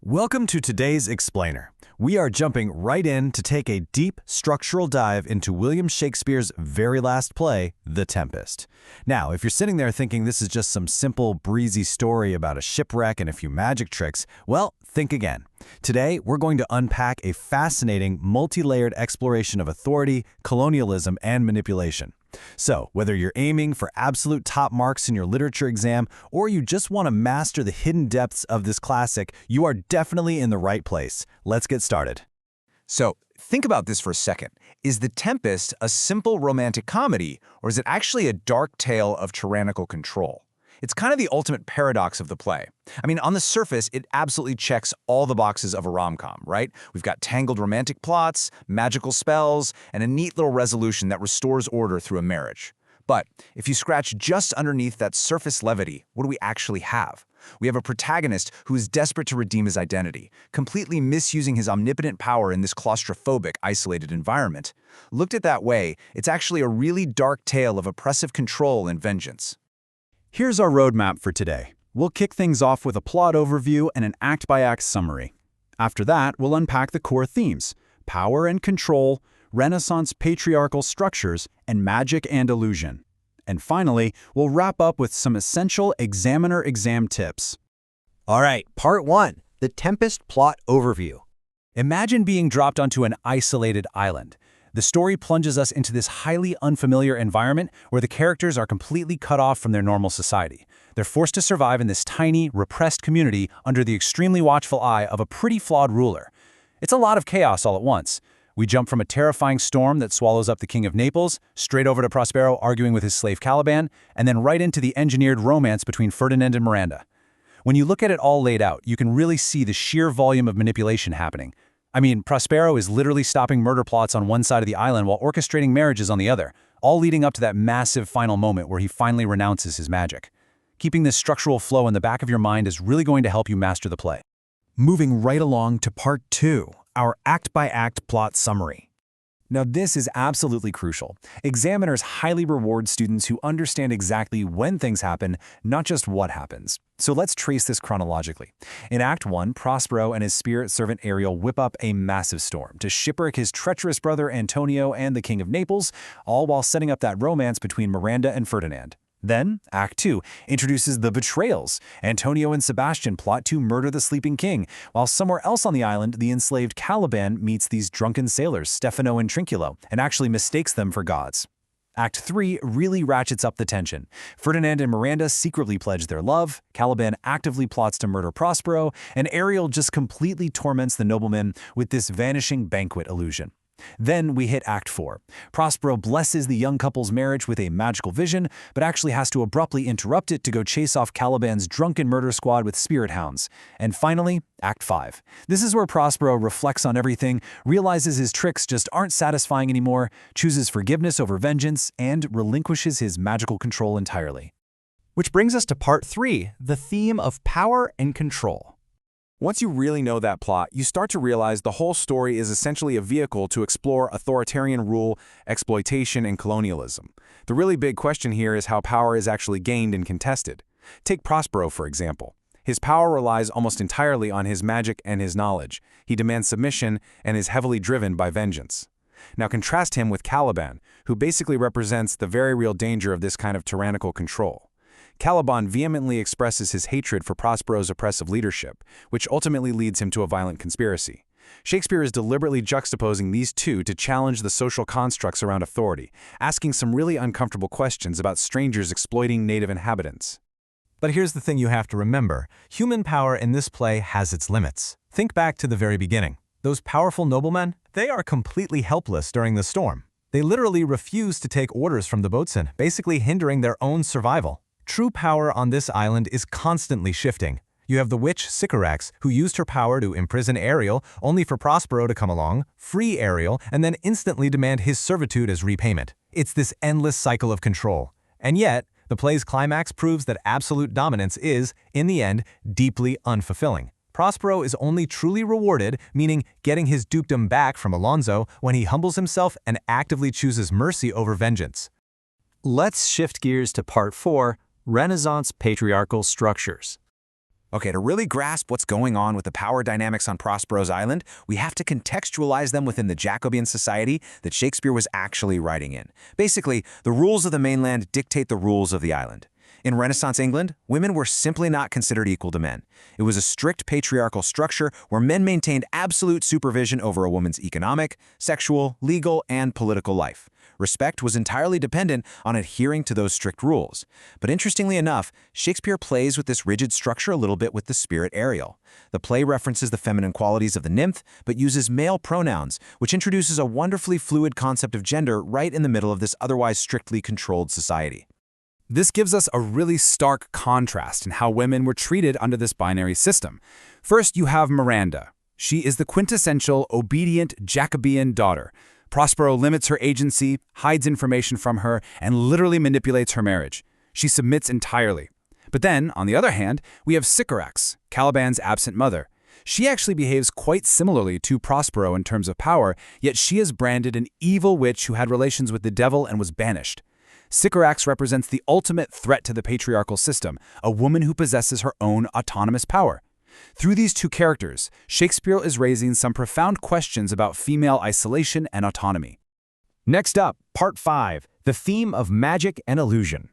Welcome to today's Explainer. We are jumping right in to take a deep structural dive into William Shakespeare's very last play, The Tempest. Now, if you're sitting there thinking this is just some simple, breezy story about a shipwreck and a few magic tricks, well, think again. Today, we're going to unpack a fascinating, multi-layered exploration of authority, colonialism, and manipulation. So, whether you're aiming for absolute top marks in your literature exam or you just want to master the hidden depths of this classic, you are definitely in the right place. Let's get started. So, think about this for a second. Is The Tempest a simple romantic comedy, or is it actually a dark tale of tyrannical control? It's kind of the ultimate paradox of the play. I mean, on the surface, it absolutely checks all the boxes of a rom-com, right? We've got tangled romantic plots, magical spells, and a neat little resolution that restores order through a marriage. But if you scratch just underneath that surface levity, what do we actually have? We have a protagonist who is desperate to redeem his identity, completely misusing his omnipotent power in this claustrophobic, isolated environment. Looked at that way, it's actually a really dark tale of oppressive control and vengeance. Here's our roadmap for today. We'll kick things off with a plot overview and an act-by-act summary. After that, we'll unpack the core themes: power and control, Renaissance patriarchal structures, and magic and illusion. And finally, we'll wrap up with some essential examiner exam tips. All right, Part 1, The Tempest Plot Overview. Imagine being dropped onto an isolated island. The story plunges us into this highly unfamiliar environment where the characters are completely cut off from their normal society. They're forced to survive in this tiny, repressed community under the extremely watchful eye of a pretty flawed ruler. It's a lot of chaos all at once. We jump from a terrifying storm that swallows up the King of Naples, straight over to Prospero arguing with his slave Caliban, and then right into the engineered romance between Ferdinand and Miranda. When you look at it all laid out, you can really see the sheer volume of manipulation happening. I mean, Prospero is literally stopping murder plots on one side of the island while orchestrating marriages on the other, all leading up to that massive final moment where he finally renounces his magic. Keeping this structural flow in the back of your mind is really going to help you master the play. Moving right along to Part 2, our act-by-act plot summary. Now, this is absolutely crucial. Examiners highly reward students who understand exactly when things happen, not just what happens. So let's trace this chronologically. In Act 1, Prospero and his spirit servant Ariel whip up a massive storm to shipwreck his treacherous brother Antonio and the King of Naples, all while setting up that romance between Miranda and Ferdinand. Then, Act 2 introduces the betrayals. Antonio and Sebastian plot to murder the sleeping king, while somewhere else on the island, the enslaved Caliban meets these drunken sailors, Stefano and Trinculo, and actually mistakes them for gods. Act 3 really ratchets up the tension. Ferdinand and Miranda secretly pledge their love, Caliban actively plots to murder Prospero, and Ariel just completely torments the nobleman with this vanishing banquet illusion. Then we hit Act 4. Prospero blesses the young couple's marriage with a magical vision, but actually has to abruptly interrupt it to go chase off Caliban's drunken murder squad with spirit hounds. And finally, Act 5. This is where Prospero reflects on everything, realizes his tricks just aren't satisfying anymore, chooses forgiveness over vengeance, and relinquishes his magical control entirely. Which brings us to Part 3, the theme of power and control. Once you really know that plot, you start to realize the whole story is essentially a vehicle to explore authoritarian rule, exploitation, and colonialism. The really big question here is how power is actually gained and contested. Take Prospero, for example. His power relies almost entirely on his magic and his knowledge. He demands submission and is heavily driven by vengeance. Now contrast him with Caliban, who basically represents the very real danger of this kind of tyrannical control. Caliban vehemently expresses his hatred for Prospero's oppressive leadership, which ultimately leads him to a violent conspiracy. Shakespeare is deliberately juxtaposing these two to challenge the social constructs around authority, asking some really uncomfortable questions about strangers exploiting native inhabitants. But here's the thing you have to remember. Human power in this play has its limits. Think back to the very beginning. Those powerful noblemen, they are completely helpless during the storm. They literally refuse to take orders from the boatswain, basically hindering their own survival. True power on this island is constantly shifting. You have the witch Sycorax, who used her power to imprison Ariel, only for Prospero to come along, free Ariel, and then instantly demand his servitude as repayment. It's this endless cycle of control. And yet, the play's climax proves that absolute dominance is, in the end, deeply unfulfilling. Prospero is only truly rewarded, meaning getting his dukedom back from Alonso, when he humbles himself and actively chooses mercy over vengeance. Let's shift gears to Part 4, Renaissance patriarchal structures. Okay, to really grasp what's going on with the power dynamics on Prospero's island, we have to contextualize them within the Jacobean society that Shakespeare was actually writing in. Basically, the rules of the mainland dictate the rules of the island. In Renaissance England, women were simply not considered equal to men. It was a strict patriarchal structure where men maintained absolute supervision over a woman's economic, sexual, legal, and political life. Respect was entirely dependent on adhering to those strict rules. But interestingly enough, Shakespeare plays with this rigid structure a little bit with the spirit Ariel. The play references the feminine qualities of the nymph, but uses male pronouns, which introduces a wonderfully fluid concept of gender right in the middle of this otherwise strictly controlled society. This gives us a really stark contrast in how women were treated under this binary system. First, you have Miranda. She is the quintessential, obedient Jacobean daughter. Prospero limits her agency, hides information from her, and literally manipulates her marriage. She submits entirely. But then, on the other hand, we have Sycorax, Caliban's absent mother. She actually behaves quite similarly to Prospero in terms of power, yet she is branded an evil witch who had relations with the devil and was banished. Sycorax represents the ultimate threat to the patriarchal system, a woman who possesses her own autonomous power. Through these two characters, Shakespeare is raising some profound questions about female isolation and autonomy. Next up, Part 5, the theme of magic and illusion.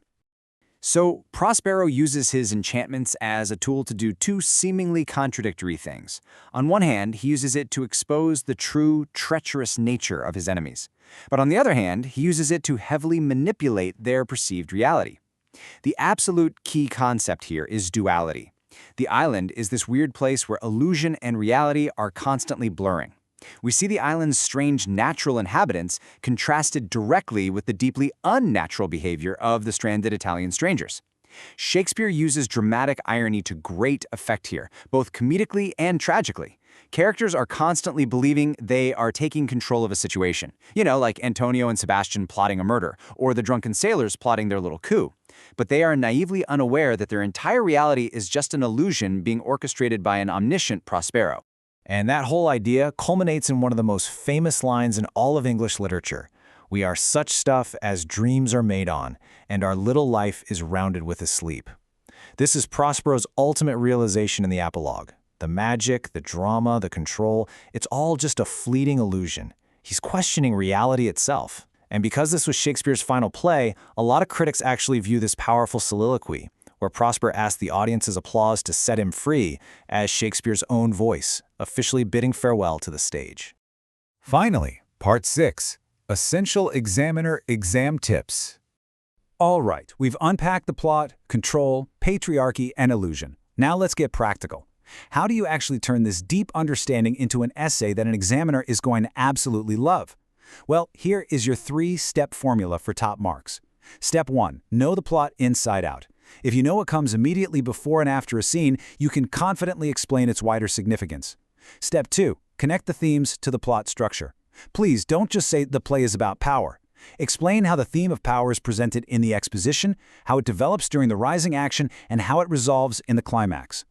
So, Prospero uses his enchantments as a tool to do two seemingly contradictory things. On one hand, he uses it to expose the true, treacherous nature of his enemies. But on the other hand, he uses it to heavily manipulate their perceived reality. The absolute key concept here is duality. The island is this weird place where illusion and reality are constantly blurring. We see the island's strange natural inhabitants contrasted directly with the deeply unnatural behavior of the stranded Italian strangers. Shakespeare uses dramatic irony to great effect here, both comedically and tragically. Characters are constantly believing they are taking control of a situation. You know, like Antonio and Sebastian plotting a murder, or the drunken sailors plotting their little coup. But they are naively unaware that their entire reality is just an illusion being orchestrated by an omniscient Prospero. And that whole idea culminates in one of the most famous lines in all of English literature. We are such stuff as dreams are made on, and our little life is rounded with a sleep. This is Prospero's ultimate realization in the epilogue. The magic, the drama, the control, it's all just a fleeting illusion. He's questioning reality itself. And because this was Shakespeare's final play, a lot of critics actually view this powerful soliloquy, where Prospero asked the audience's applause to set him free, as Shakespeare's own voice, officially bidding farewell to the stage. Finally, Part 6, Essential Examiner Exam Tips. All right, we've unpacked the plot, control, patriarchy, and illusion. Now let's get practical. How do you actually turn this deep understanding into an essay that an examiner is going to absolutely love? Well, here is your 3-step formula for top marks. Step 1, know the plot inside out. If you know what comes immediately before and after a scene, you can confidently explain its wider significance. Step 2, connect the themes to the plot structure. Please don't just say the play is about power. Explain how the theme of power is presented in the exposition, how it develops during the rising action, and how it resolves in the climax.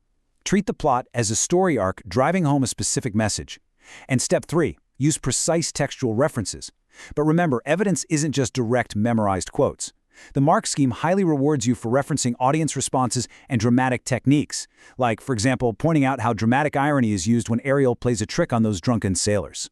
Treat the plot as a story arc driving home a specific message. And step 3, use precise textual references. But remember, evidence isn't just direct memorized quotes. The mark scheme highly rewards you for referencing audience responses and dramatic techniques, like, for example, pointing out how dramatic irony is used when Ariel plays a trick on those drunken sailors.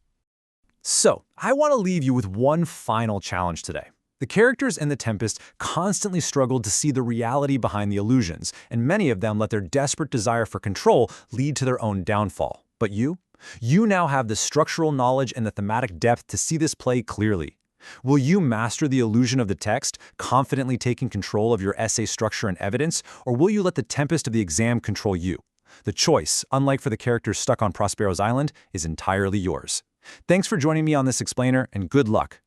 So, I want to leave you with one final challenge today. The characters in The Tempest constantly struggled to see the reality behind the illusions, and many of them let their desperate desire for control lead to their own downfall. But you? You now have the structural knowledge and the thematic depth to see this play clearly. Will you master the illusion of the text, confidently taking control of your essay structure and evidence, or will you let the tempest of the exam control you? The choice, unlike for the characters stuck on Prospero's island, is entirely yours. Thanks for joining me on this explainer, and good luck.